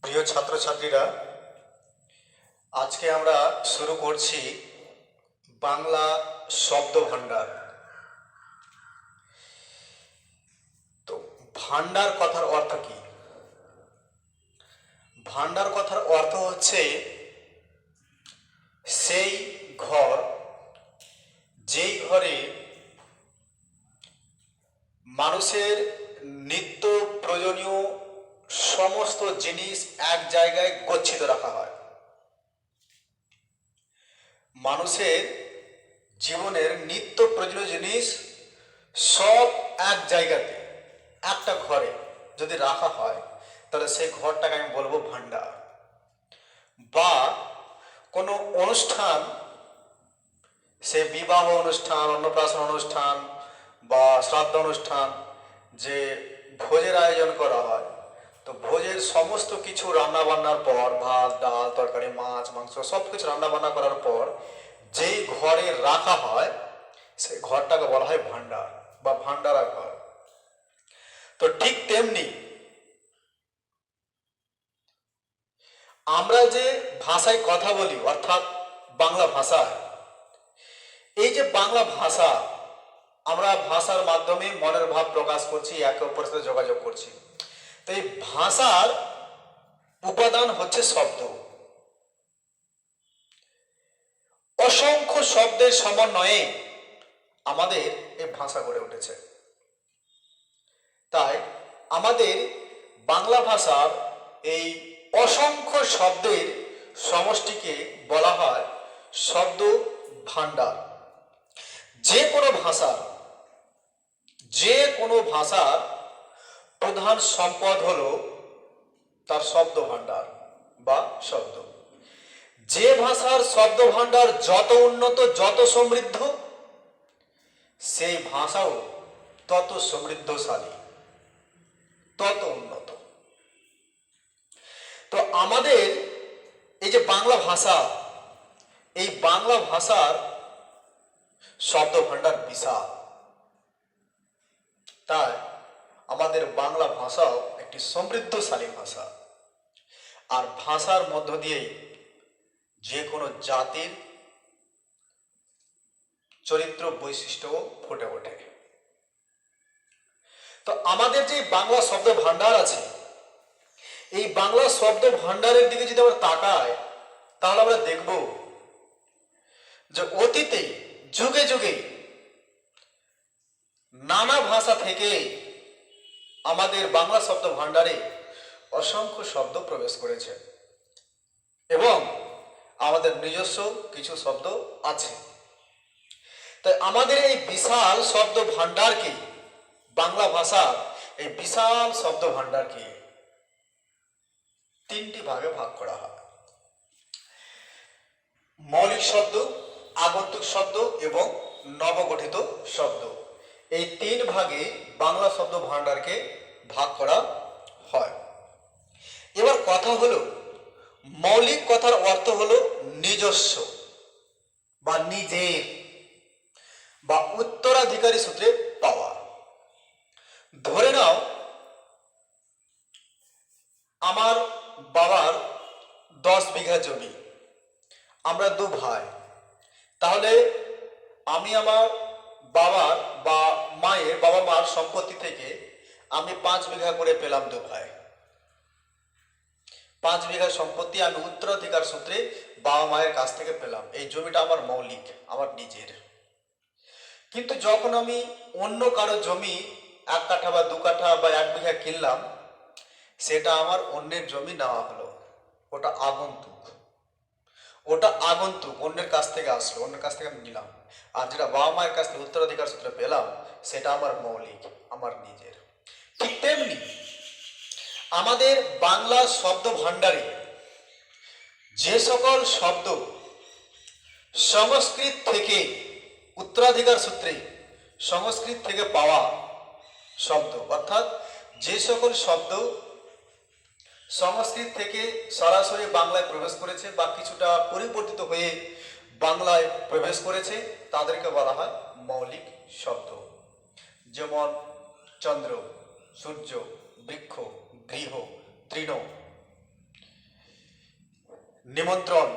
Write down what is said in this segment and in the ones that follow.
প্রিয় ছাত্রছাত্রীরা, আজকে আমরা শুরু করছি বাংলা শব্দ ভাণ্ডার। তো ভাণ্ডার কথার অর্থ কি? ভাণ্ডার কথার অর্থ হচ্ছে সেই ঘর যেই ঘরে মানুষের নিত্য প্রয়োজনীয় সমস্ত জিনিস এক জায়গায় গচ্ছিত রাখা হয়। মানুষের জীবনের নিত্য প্রয়োজনীয় জিনিস সব এক জায়গাতে একটা ঘরে যদি রাখা হয়, তাহলে সেই ঘরটাকে আমি বলবো ভাণ্ডার। বা কোনো অনুষ্ঠান, সে বিবাহ অনুষ্ঠান, অন্নপ্রাশন অনুষ্ঠান বা শ্রাদ্ধ অনুষ্ঠান, যে ভোজের আয়োজন করা হয়, তো ভোজের সমস্ত কিছু রান্না বান্নার পর, ভাত ডাল তরকারি মাছ মাংস সব কিছু রান্না বান্না করার পর যেই ঘরে রাখা হয়, সেই ঘরটাকে বলা হয় ভাণ্ডার বা ভাণ্ডারা ঘর। তো ঠিক তেমনি আমরা যে ভাষায় কথা বলি, অর্থাৎ বাংলা ভাষা, এই যে বাংলা ভাষা, আমরা ভাষার মাধ্যমে মনের ভাব প্রকাশ করছি, একে অপরের সাথে যোগাযোগ করছি। তো এই ভাষার উপাদান হচ্ছে শব্দ। অসংখ্য শব্দের সমন্বয়ে আমাদের এই ভাষা গড়ে উঠেছে। তাই আমাদের বাংলা ভাষার এই অসংখ্য শব্দের সমষ্টিকে বলা হয় শব্দ ভাণ্ডার। যে কোনো ভাষার প্রধান সম্পদ হলো তার শব্দ ভাণ্ডার বা শব্দ। যে ভাষার শব্দ ভাণ্ডার যত উন্নত, যত সমৃদ্ধ, সেই ভাষাও তত সমৃদ্ধশালী, তত উন্নত। তো আমাদের এই যে বাংলা ভাষা, এই বাংলা ভাষার শব্দ ভাণ্ডার বিশাল। তাই আমাদের বাংলা ভাষাও একটি সমৃদ্ধশালী ভাষা। আর ভাষার মধ্য দিয়েই যে কোনো জাতির চরিত্র বৈশিষ্ট্য ফুটে ওঠে। তো আমাদের যে বাংলা শব্দ ভাণ্ডার আছে, এই বাংলা শব্দ ভাণ্ডারের দিকে যদি আমরা তাকাই, তাহলে আমরা দেখব যে অতীতে যুগে যুগে নানা ভাষা থেকে আমাদের বাংলা শব্দ ভাণ্ডারে অসংখ্য শব্দ প্রবেশ করেছে এবং আমাদের নিজস্ব কিছু শব্দ আছে। তাই আমাদের এই বিশাল শব্দ ভাণ্ডারকে, বাংলা ভাষার এই বিশাল শব্দ ভাণ্ডারকে তিনটি ভাগে ভাগ করা হয়: মৌলিক শব্দ, আগন্তুক শব্দ এবং নবগঠিত শব্দ। এই তিন ভাগে বাংলা শব্দ ভাণ্ডারকে ভাগ করা হয়। এবার কথা হলো, মৌলিক কথার অর্থ হলো নিজস্ব বা নিজের বা উত্তরাধিকারী সূত্রে পাওয়া। ধরে নাও, আমার বাবার 10 বিঘা জমি, আমরা দু ভাই। তাহলে আমি আমার বাবার বা বাবা মার সম্পত্তি থেকে আমি 5 বিঘা করে পেলাম দু ভাই। 5 বিঘা সম্পত্তি আমি উত্তরাধিকার সূত্রে বাবা মায়ের কাছ থেকে পেলাম। এই জমিটা আমার মৌলিক, আমার নিজের। কিন্তু যখন আমি অন্য কারো জমি 1 কাঠা বা 2 কাঠা বা 1 বিঘা কিনলাম, সেটা আমার অন্যের জমি নেওয়া হলো। ওটা আগন্তুক, অন্যের কাছ থেকে আসলো, অন্যের কাছ থেকে আমি নিলাম। আর যেটা বাবা মায়ের কাছ থেকে উত্তরাধিকার সূত্রে পেলাম, সেটা আমার মৌলিক, আমার নিজের। ঠিক তেমনি আমাদের বাংলা শব্দ ভাণ্ডারে যে সকল শব্দ সংস্কৃত থেকে উত্তরাধিকার সূত্রে সংস্কৃত থেকে পাওয়া শব্দ, অর্থাৎ যে সকল শব্দ সংস্কৃত থেকে সরাসরি বাংলায় প্রবেশ করেছে বা কিছুটা পরিবর্তিত হয়ে বাংলায় প্রবেশ করেছে, তাদেরকে বলা হয় মৌলিক শব্দ। যেমন চন্দ্র, সূর্য, বৃক্ষ, গৃহ, তৃণ। নিমন্ত্রণ,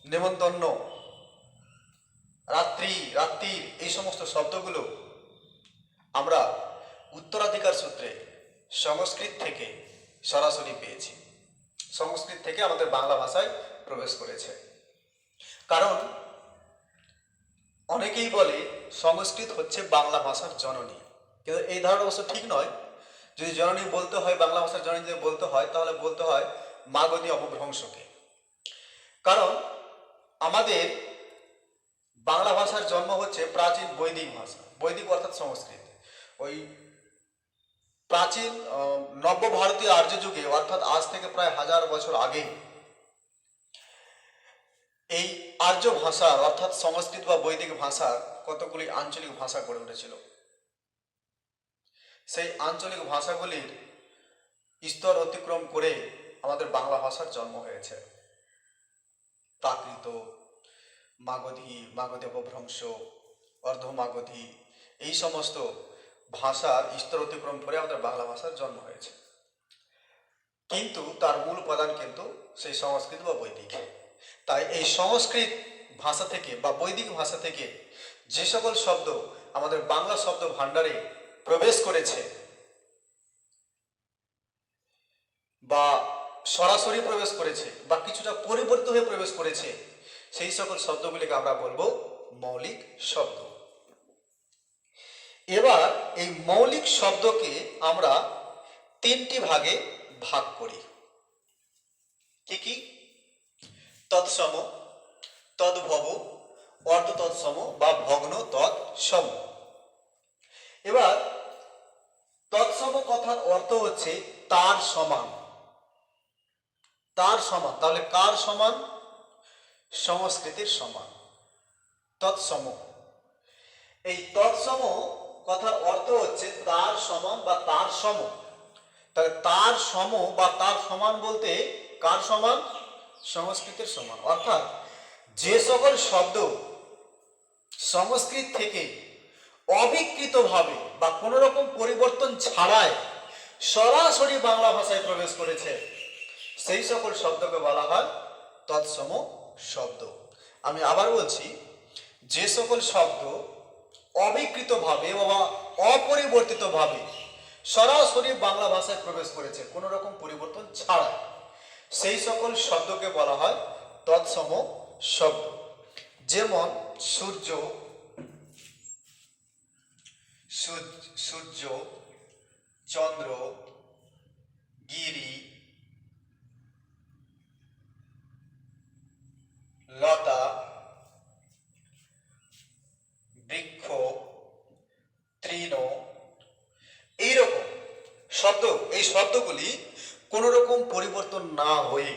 নেমন্তন্ন, রাত্রি, রাত্রির, এই সমস্ত শব্দগুলো আমরা উত্তরাধিকার সূত্রে সংস্কৃত থেকে সরাসরি পেয়েছি। সংস্কৃত থেকে আমাদের বাংলা ভাষায় প্রবেশ করেছে। কারণ অনেকেই বলে সংস্কৃত হচ্ছে বাংলা ভাষার জননী, কিন্তু এই ধারণা অবশ্য ঠিক নয়। যদি জননী বলতে হয়, বাংলা ভাষার জননী যদি বলতে হয়, তাহলে বলতে হয় মাগধী অপভ্রংশকে। কারণ আমাদের বাংলা ভাষার জন্ম হচ্ছে প্রাচীন বৈদিক ভাষা, বৈদিক অর্থাৎ সংস্কৃত। ওই প্রাচীন নব্য ভারতীয় আর্য যুগে, অর্থাৎ আজ থেকে প্রায় 1000 বছর আগে, এই আর্য ভাষার অর্থাৎ সংস্কৃত বা বৈদিক ভাষার কতগুলি আঞ্চলিক ভাষা গড়ে উঠেছিল। সেই আঞ্চলিক ভাষাগুলির স্তর অতিক্রম করে আমাদের বাংলা ভাষার জন্ম হয়েছে। প্রাকৃত, মাগধী, মাগধী অপভ্রংশ, অর্ধমাগধী, এই সমস্ত ভাষার স্তর অতিক্রম করে আমাদের বাংলা ভাষার জন্ম হয়েছে। কিন্তু তার মূল উপাদান কিন্তু সেই সংস্কৃত বা বৈদিক। তাই এই সংস্কৃত ভাষা থেকে বা বৈদিক ভাষা থেকে যে সকল শব্দ আমাদের বাংলা শব্দ ভাণ্ডারে প্রবেশ করেছে বা সরাসরি প্রবেশ করেছে বা কিছুটা পরিবর্তিত হয়ে প্রবেশ করেছে, সেই সকল শব্দগুলিকে আমরা বলবো মৌলিক শব্দ। এবার এই মৌলিক শব্দকে আমরা 3টি ভাগে ভাগ করি। কি কি? তৎসম, তদ্ভব, অর্ধ তৎসম বা ভগ্ন তৎসম। এবার তৎসম কথার অর্থ হচ্ছে তার সমান, তার সমান। তাহলে কার সমান? সংস্কৃতির সমান। তৎসম, এই তৎসম কথার অর্থ হচ্ছে তার সমান বা তার সম। তাহলে তার সম বা তার সমান বলতে কার সমান? সংস্কৃতের সমান। অর্থাৎ যে সকল শব্দ সংস্কৃত থেকে অবিকৃতভাবে বা কোনো রকম পরিবর্তন ছাড়াই সরাসরি বাংলা ভাষায় প্রবেশ করেছে, সেই সকল শব্দকে বলা হয় তৎসম শব্দ। আমি আবার বলছি, যে সকল শব্দ অবিকৃতভাবে বা অপরিবর্তিতভাবে সরাসরি বাংলা ভাষায় প্রবেশ করেছে কোনো রকম পরিবর্তন ছাড়াই, সেই সকল শব্দকে বলা হয় তৎসম শব্দ। যেমন সূর্য, সূর্য, চন্দ্র, গিরি, লতা, বৃক্ষ, তৃণ, এইরকম শব্দ। এই শব্দগুলি কোন রকম পরিবর্তন না হয়ে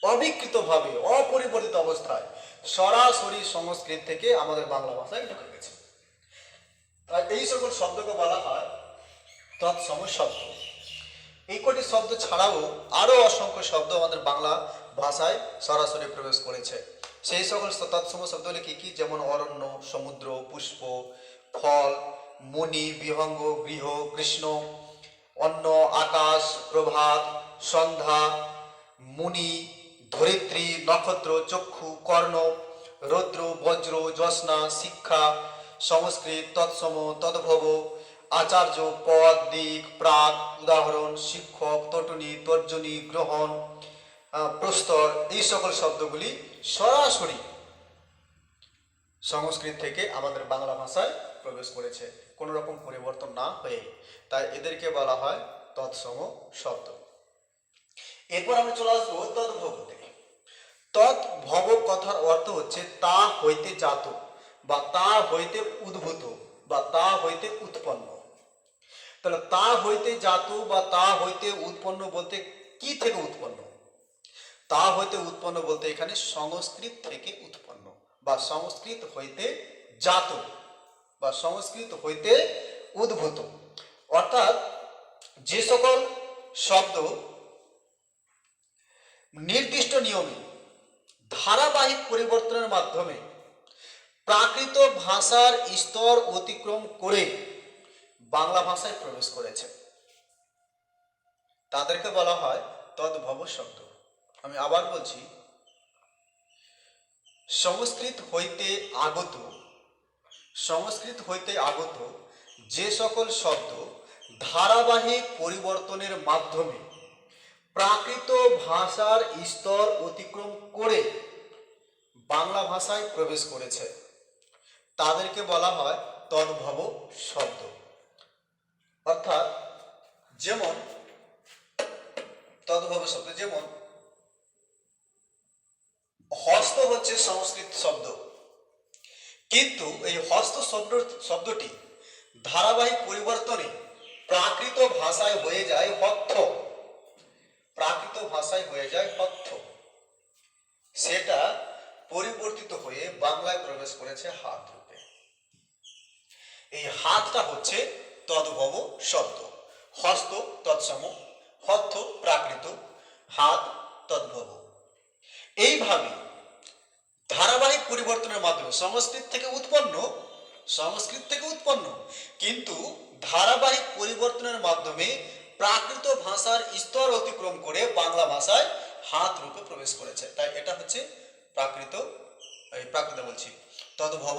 অবিকৃতভাবে অপরিবর্তিত অবস্থায় সরাসরি সংস্কৃত থেকে আমাদের বাংলা ভাষায় ঢুকে গেছে। আর এই সকল শব্দকে বলা হয় তৎসম শব্দ। এই কটি শব্দ ছাড়াও আরো অসংখ্য শব্দ আমাদের বাংলা ভাষায় সরাসরি প্রবেশ করেছে। সেই সকল তৎসম শব্দগুলি কি কি? যেমন অরণ্য, সমুদ্র, পুষ্প, ফল, মুনি, বিহঙ্গ, গৃহ, কৃষ্ণ, অন্ন, আকাশ, প্রভাত, সন্ধ্যা, মুনি, ধরিত্রী, নক্ষত্র, চক্ষু, কর্ণ, রৌদ্র, বজ্র, জ্যোৎস্না, শিক্ষা, সংস্কৃত, তৎসম, তদ্ভব, আচার্য, পদ, দিক, প্রাক, উদাহরণ, শিক্ষক, তটুনি, তর্জনী, গ্রহণ, প্রস্তর, এই সকল শব্দগুলি সরাসরি সংস্কৃত থেকে আমাদের বাংলা ভাষায় প্রবেশ করেছে কোনো রকম পরিবর্তন না হয়ে। তাই এদেরকে বলা হয় তৎসম শব্দ। এরপর আমরা চলে আসবো তদ্ভবতে। তদ্ভব কথার অর্থ হচ্ছে তা হইতে জাত বা তা হইতে উদ্ভূত বা তা হইতে উৎপন্ন। তাহলে তা হইতে জাত বা তা হইতে উৎপন্ন বলতে কি থেকে উৎপন্ন? তা হইতে উৎপন্ন বলতে এখানে সংস্কৃত থেকে উৎপন্ন বা সংস্কৃত হইতে জাত বা সংস্কৃত হইতে উদ্ভূত। অর্থাৎ যে সকল শব্দ নির্দিষ্ট নিয়মে ধারাবাহিক পরিবর্তনের মাধ্যমে প্রাকৃত ভাষার স্তর অতিক্রম করে বাংলা ভাষায় প্রবেশ করেছে, তাদেরকে বলা হয় তদ্ভব শব্দ। আমি আবার বলছি, সংস্কৃত হইতে আগত যে সকল শব্দ ধারাবাহিক পরিবর্তনের মাধ্যমে প্রাকৃত ভাষার স্তর অতিক্রম করে বাংলা ভাষায় প্রবেশ করেছে তাদেরকে বলা হয় তদ্ভব শব্দ। অর্থাৎ যেমন তদ্ভব শব্দ, যেমন হস্ত হচ্ছে সংস্কৃত শব্দ, কিন্তু এই হস্ত শব্দটি ধারাবাহিক পরিবর্তনে প্রাকৃত ভাষায় হয়ে যায় হত্থ। সেটা পরিবর্তিত হয়ে বাংলায় প্রবেশ করেছে হাত রূপে। এই হাতটা হচ্ছে তদ্ভব শব্দ। হস্ত তৎসম, হত্থ প্রাকৃত, হাত তদ্ভব। এইভাবে ধারাবাহিক পরিবর্তনের মাধ্যমে সংস্কৃত থেকে উৎপন্ন কিন্তু ধারাবাহিক পরিবর্তনের মাধ্যমে প্রাকৃত ভাষার স্তর অতিক্রম করে বাংলা ভাষায় হাত রূপে প্রবেশ করেছে। তাই এটা হচ্ছে তদ্ভব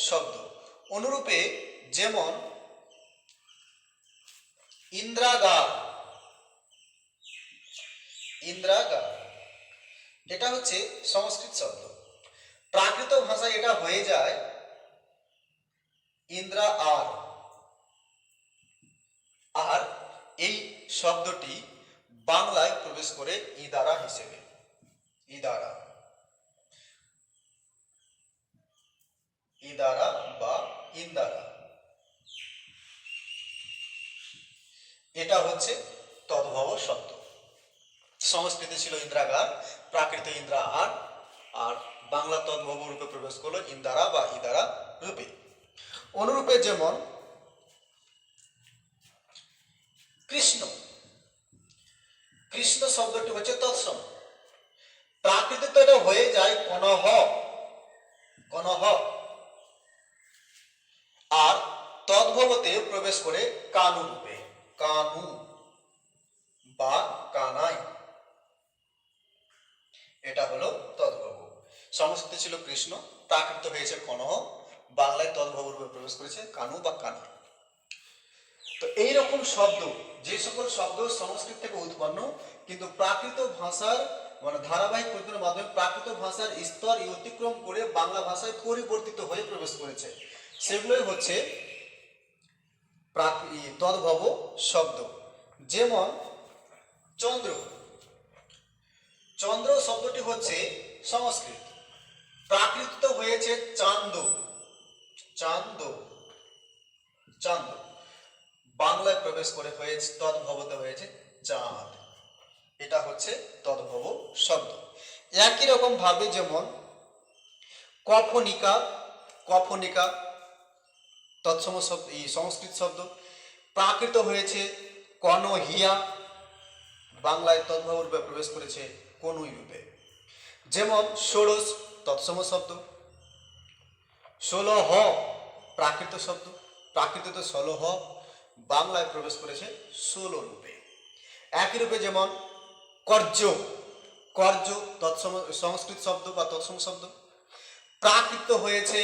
শব্দ। অনুরূপে যেমন ইন্দ্রাগার, এটা হচ্ছে সংস্কৃত শব্দ, প্রাকৃত ভাষায় এটা হয়ে যায় ইন্দ্রা আর এই শব্দটি বাংলায় প্রবেশ করে ইদারা হিসেবে। ইদারা বা ইন্দারা, এটা হচ্ছে তদ্ভব শব্দ। সংস্কৃতে ছিল ইন্দ্রাগার, প্রাকৃত ইন্দ্রা আর বাংলা তদ্ভব রূপে প্রবেশ করলো ইন্দারা বা ইদারা রূপে। অনুরূপে যেমন কৃষ্ণ শব্দটি হচ্ছে তৎসম, প্রাকৃতিক এটা হয়ে যায় কনহ, আর তদ্ভবতে প্রবেশ করে কানু রূপে, কানু বা কানাই, এটা হলো তদ্ভব। সংস্কৃত ছিল কৃষ্ণ, প্রাকৃত হয়েছে কনহ, বাংলায় তদ্ভব রূপে প্রবেশ করেছে কানু বা কানাই। তো এইরকম শব্দ, যে সকল শব্দ সংস্কৃত থেকে উৎপন্ন কিন্তু প্রাকৃত ভাষার ধারাবাহিক পরিবর্তনের মাধ্যমে প্রাকৃত ভাষার স্তর অতিক্রম করে বাংলা ভাষায় পরিবর্তিত হয়ে প্রবেশ করেছে, সেগুলোই হচ্ছে তদ্ভব শব্দ। যেমন চন্দ্র শব্দটি হচ্ছে সংস্কৃত, প্রাকৃত হয়েছে চান্দ, বাংলায় প্রবেশ করে হয়েছে তদ্ভবতে হয়েছে চাঁদ, এটা হচ্ছে তদ্ভব শব্দ। একই রকম ভাবে যেমন কফনিকা তৎসম শব্দ, এই সংস্কৃত শব্দ, প্রাকৃত হয়েছে কনহিয়া, বাংলায় তদ্ভব রূপে প্রবেশ করেছে কনুই রূপে। যেমন ষোড়শ তৎসম শব্দ, ষোলহ প্রাকৃত শব্দ, প্রাকৃত ষোলহ, বাংলায় প্রবেশ করেছে 16 রূপে। একই রূপে যেমন কর্য তৎসম সংস্কৃত শব্দ বা তৎসম শব্দ, প্রাকৃত হয়েছে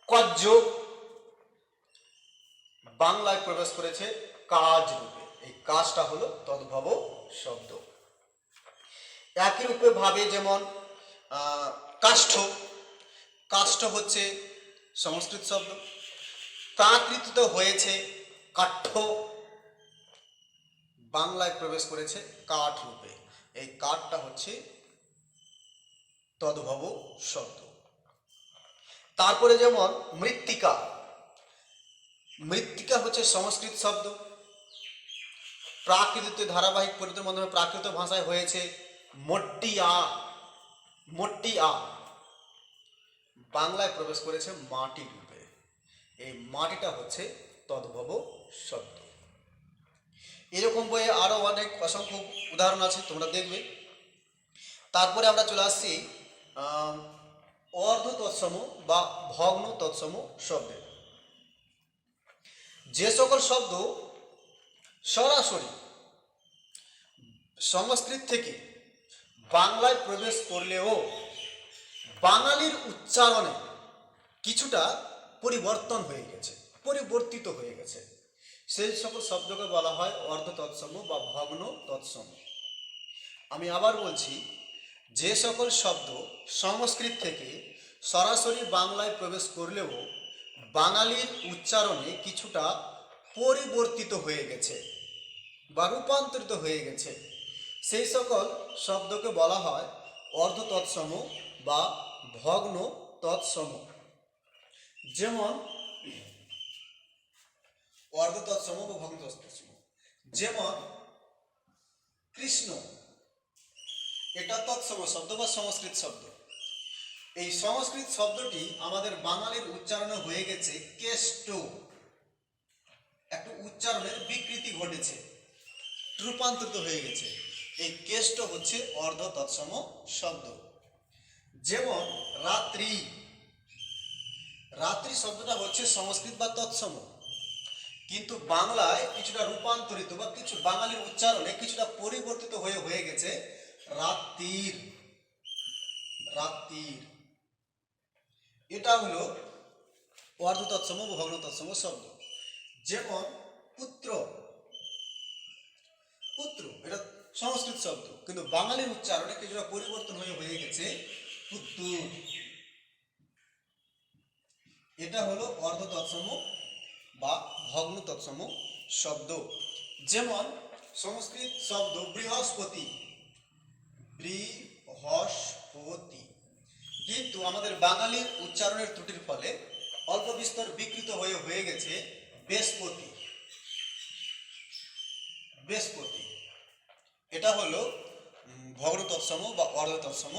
কজ্জ, বাংলায় প্রবেশ করেছে কাজ রূপে, এই কাজটা হলো তদ্ভব শব্দ। একই রূপে ভাবে যেমন কাষ্ঠ হচ্ছে সংস্কৃত শব্দ, প্রাকৃত হয়েছে কাঠ, বাংলায় প্রবেশ করেছে কাঠ রূপে, এই কাঠটা হচ্ছে তদ্ভব শব্দ। তারপরে যেমন মৃত্তিকা হচ্ছে সংস্কৃত শব্দ, প্রাকৃত ধারাবাহিক পরিবর্তনের মাধ্যমে প্রাকৃত ভাষায় হয়েছে মট্টিয়া, বাংলায় প্রবেশ করেছে মাটি রূপে, এই মাটিটা হচ্ছে তদ্ভব শব্দ। এরকম বইয়ে আরো অনেক অসংখ্য উদাহরণ আছে, তোমরা দেখবে। তারপরে আমরা চলে আসছি অর্ধ তৎসম বা ভগ্ন তৎসম শব্দে। যে সকল শব্দ সরাসরি সংস্কৃত থেকে বাংলায় প্রবেশ করলেও বাঙালির উচ্চারণে কিছুটা পরিবর্তন হয়ে গেছে, পরিবর্তিত হয়ে গেছে। সেই সকল শব্দকে বলা হয় অর্ধ তৎসম বা ভগ্ন তৎসম। আমি আবার বলছি, যে সকল শব্দ সংস্কৃত থেকে সরাসরি বাংলায় প্রবেশ করলেও বাঙালির উচ্চারণে কিছুটা পরিবর্তিত হয়ে গেছে বা রূপান্তরিত হয়ে গেছে, সেই সকল শব্দকে বলা হয় অর্ধ তৎসম বা ভগ্ন তৎসম। যেমন অর্ধ তৎসম বা ভগ্ন তৎসম, যেমন কৃষ্ণ, এটা তৎসম শব্দ বা সংস্কৃত শব্দ। এই সংস্কৃত শব্দটি আমাদের বাঙালির উচ্চারণে হয়ে গেছে কেষ্ট, একটু উচ্চারণের বিকৃতি ঘটেছে, রূপান্তরিত হয়ে গেছে। এই কেষ্ট হচ্ছে অর্ধ তৎসম শব্দ। যেমন রাত্রি, রাত্রি শব্দটা হচ্ছে সংস্কৃত বা তৎসম, কিন্তু বাংলায় কিছুটা রূপান্তরিত বা কিছু বাঙালির উচ্চারণে কিছুটা পরিবর্তিত হয়ে গেছে রাত্রির, রাত্রির। এটা হলো অর্ধ তৎসম বা ভগ্ন তৎসম শব্দ। যেমন পুত্র, পুত্র এটা সংস্কৃত শব্দ, কিন্তু বাঙালির উচ্চারণে কিছুটা পরিবর্তন হয়ে গেছে পুত্তুর। এটা হলো অর্ধ তৎসম বা ভগ্ন তৎসম শব্দ। যেমন সংস্কৃত শব্দ বৃহস্পতি, বৃহস্পতি, কিন্তু আমাদের বাঙালির উচ্চারণের ত্রুটির ফলে অল্প বিস্তর বিকৃত হয়ে গেছে বৃহস্পতি, বৃহস্পতি। এটা হলো ভগ্ন তৎসম বা অর্ধ তৎসম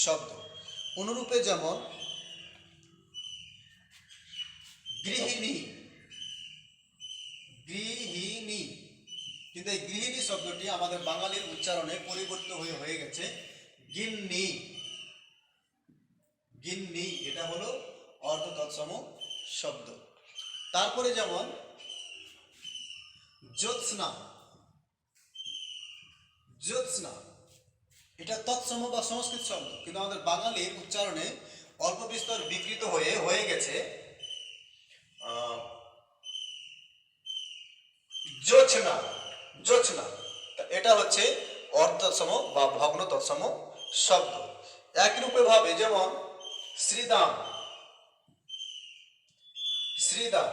শব্দ। অনুরূপে যেমন গৃহিণী, গৃহিণী, কিন্তু এই গৃহিণী শব্দটি আমাদের বাঙালির উচ্চারণে পরিবর্তিত হয়ে গেছে গিন্নি, গিন্নি। এটা হলো অর্ধ তৎসম শব্দ। তারপরে যেমন জ্যোৎস্না, জ্যোৎস্না এটা তৎসম বা সংস্কৃত শব্দ, কিন্তু আমাদের বাঙালির উচ্চারণে অল্প বিস্তর বিকৃত হয়ে গেছে জোছনা, জোছনা। এটা হচ্ছে অর্ধ তৎসম বা ভগ্ন তৎসম শব্দ। একই রূপে ভাবে যেমন শ্রীদাম, শ্রীদাম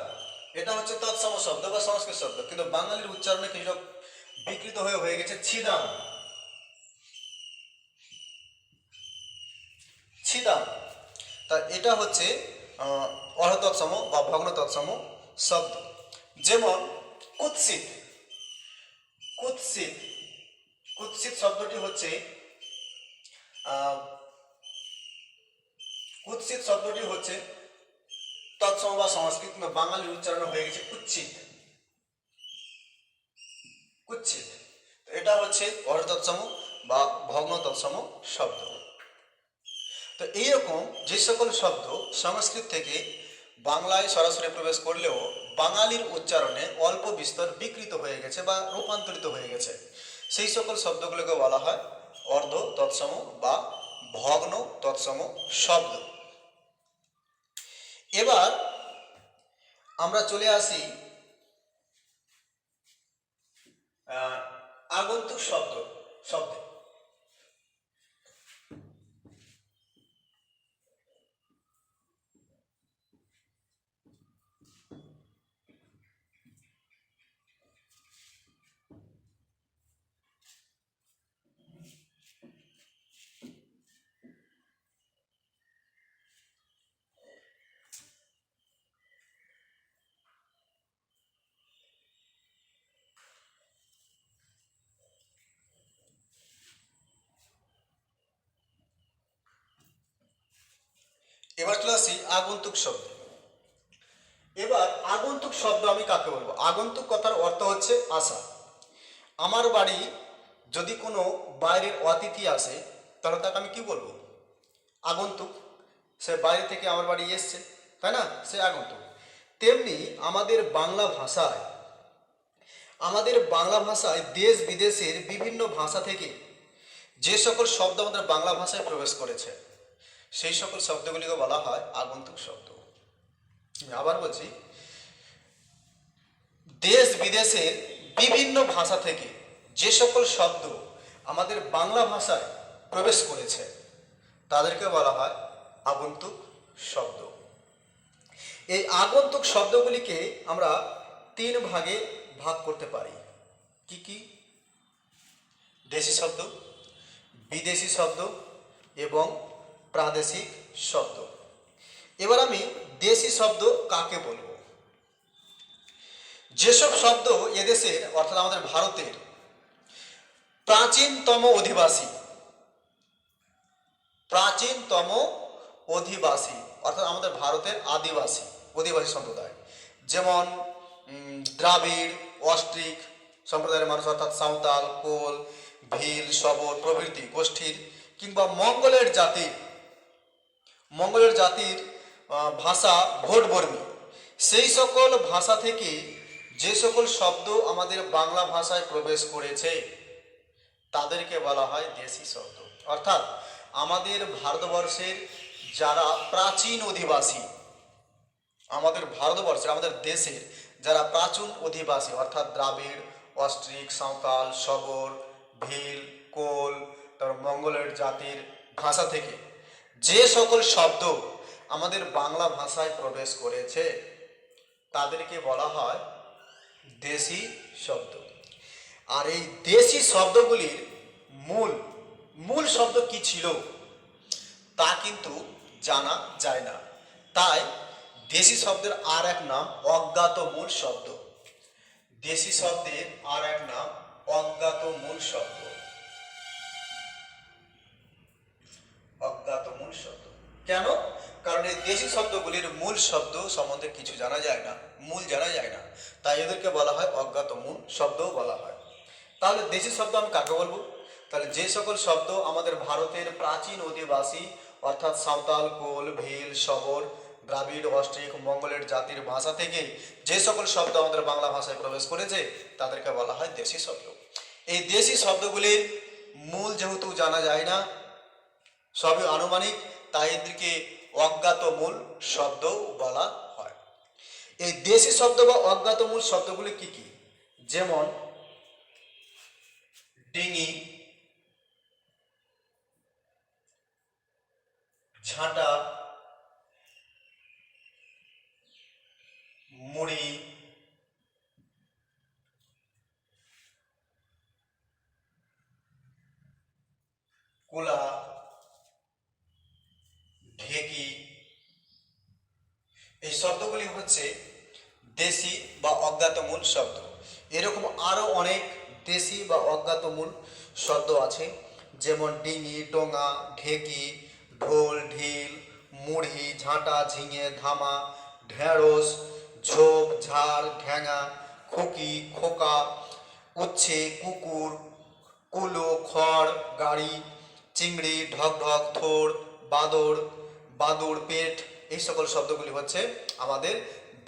এটা হচ্ছে তৎসম শব্দ বা সংস্কৃত শব্দ, কিন্তু বাঙালির উচ্চারণে কিছুটা বিকৃত হয়ে গেছে ছিদাম, ছিদাম। তা এটা হচ্ছে অর্ধ তৎসম বা ভগ্ন তৎসম শব্দ। যেমন কুৎসিত, কুৎসিত, কুৎসিত শব্দটি হচ্ছে কুৎসিত শব্দটি হচ্ছে তৎসম বা সংস্কৃত, বাঙালির উচ্চারণ হয়ে গেছে কুৎসিত, কুৎসিত। এটা হচ্ছে অর্ধ তৎসম বা ভগ্ন তৎসম শব্দ। তো এইরকম যে সকল শব্দ সংস্কৃত থেকে বাংলায় সরাসরি প্রবেশ করলেও বাঙালির উচ্চারণে অল্প বিস্তর বিকৃত হয়ে গেছে বা রূপান্তরিত হয়ে গেছে, সেই সকল শব্দগুলোকে বলা হয় অর্ধ তৎসম বা ভগ্ন তৎসম শব্দ। এবার আমরা চলে আসি আগন্তুক শব্দে। এবার চলে আসি আগন্তুক শব্দ। এবার আগন্তুক শব্দ আমি কাকে বলবো? আগন্তুক কথার অর্থ হচ্ছে আসা। আমার বাড়ি যদি কোনো বাইরের অতিথি আসে, তাহলে তাকে আমি কি বলবো? আগন্তুক। সে বাইরে থেকে আমার বাড়ি এসছে, তাই না? সে আগন্তুক। তেমনি আমাদের বাংলা ভাষায় দেশ বিদেশের বিভিন্ন ভাষা থেকে যে সকল শব্দ আমাদের বাংলা ভাষায় প্রবেশ করেছে সেই সকল শব্দগুলিকে বলা হয় আগন্তুক শব্দ। আমি আবার বলছি, দেশ বিদেশের বিভিন্ন ভাষা থেকে যে সকল শব্দ আমাদের বাংলা ভাষায় প্রবেশ করেছে তাদেরকে বলা হয় আগন্তুক শব্দ। এই আগন্তুক শব্দগুলিকে আমরা তিন ভাগে ভাগ করতে পারি। কি কি? দেশি শব্দ, বিদেশি শব্দ এবং প্রাদেশিক শব্দ। এবার আমি দেশি শব্দ কাকে বলবো? যেসব শব্দ এদেশের অর্থাৎ আমাদের ভারতের প্রাচীনতম অধিবাসী অর্থাৎ আমাদের ভারতের অধিবাসী সম্প্রদায়, যেমন দ্রাবিড়, অস্ট্রিক সম্প্রদায়ের মানুষ অর্থাৎ সাঁওতাল, কোল, ভিল, শবর প্রভৃতি গোষ্ঠীর, কিংবা মঙ্গলের জাতির ভাষা ভোটবর্মী, সেই সকল ভাষা থেকে যে সকল শব্দ আমাদের বাংলা ভাষায় প্রবেশ করেছে তাদেরকে বলা হয় দেশি শব্দ। অর্থাৎ আমাদের ভারতবর্ষের যারা প্রাচীন অধিবাসী, আমাদের দেশের যারা প্রাচীন অধিবাসী অর্থাৎ দ্রাবিড়, অস্ট্রিক, সাঁওতাল, শবর, ভিল, কোল, তারপর মঙ্গলের জাতির ভাষা থেকে যে সকল শব্দ আমাদের বাংলা ভাষায় প্রবেশ করেছে তাদেরকে বলা হয় দেশি শব্দ। আর এই দেশি শব্দগুলির মূল শব্দ কি ছিল তা কিন্তু জানা যায় না, তাই দেশি শব্দের আর এক নাম অজ্ঞাত মূল শব্দ। দেশি শব্দের আর এক নাম অজ্ঞাত মূল শব্দ। কেন? কারণ এই দেশি শব্দগুলির মূল শব্দ সম্বন্ধে কিছু জানা যায় না, তাই এদেরকে বলা হয় অজ্ঞাত মূল শব্দও বলা হয়। তাহলে দেশি শব্দ আমি কাকে বলবো? তাহলে যে সকল শব্দ আমাদের ভারতের প্রাচীন অধিবাসী অর্থাৎ সাঁওতাল, কোল, ভিল, শবর, দ্রাবিড়, অস্ট্রিক, মঙ্গলের জাতির ভাষা থেকে যে সকল শব্দ আমাদের বাংলা ভাষায় প্রবেশ করেছে তাদেরকে বলা হয় দেশি শব্দ। এই দেশি শব্দগুলির মূল যেহেতু জানা যায় না, সবই আনুমানিক, তাই এদেরকে অজ্ঞাত মূল শব্দ বলা হয়। এই দেশি শব্দ বা অজ্ঞাত মূল শব্দগুলি কি কি? যেমন ডিঙি, ঝাঁটা, মুড়ি, কুলা, ঢেকি, এই শব্দগুলি হচ্ছে দেশি বা অজ্ঞাত মূল শব্দ। এরকম আরো অনেক দেশি বা অজ্ঞাত মূল শব্দ আছে, যেমন ডিঙি, ডোঙা, ঢেকি, ঢোল, ঢিল, মুড়ি, ঝাঁটা, ঝিঙে, ধামা, ঢেঁড়স, ঝোপ, ঝাড়, ঢেঙা, খুকি, খোকা, উচ্ছে, কুকুর, কুলো, খড়, গাড়ি, চিংড়ি, ঢকঢক, থোড়, বাদুড়, পেট, এই সকল শব্দগুলি হচ্ছে আমাদের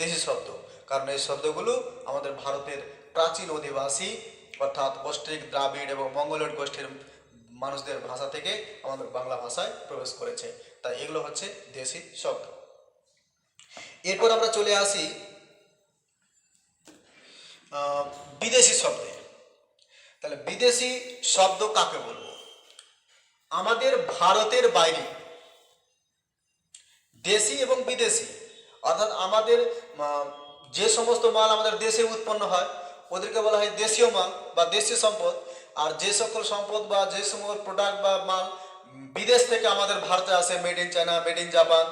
দেশি শব্দ। কারণ এই শব্দগুলো আমাদের ভারতের প্রাচীন অধিবাসী অর্থাৎ অস্ট্রিক, দ্রাবিড় এবং মঙ্গোলিয়ন গোষ্ঠীর মানুষদের ভাষা থেকে আমাদের বাংলা ভাষায় প্রবেশ করেছে, তাই এগুলো হচ্ছে দেশি শব্দ। এরপর আমরা চলে আসি বিদেশি শব্দে। তাহলে বিদেশি শব্দ কাকে বলবো? আমাদের ভারতের বাইরে দেশি এবং বিদেশি অর্থাৎ আমাদের যে সমস্ত মাল আমাদের দেশে উৎপন্ন হয় ওদেরকে বলা হয় দেশীয় মাল বা দেশীয় সম্পদ। আর যে সকল সম্পদ বা যে সকল প্রোডাক্ট বা মাল বিদেশ থেকে আমাদের ভারতে আসে, made in China, made in Japan,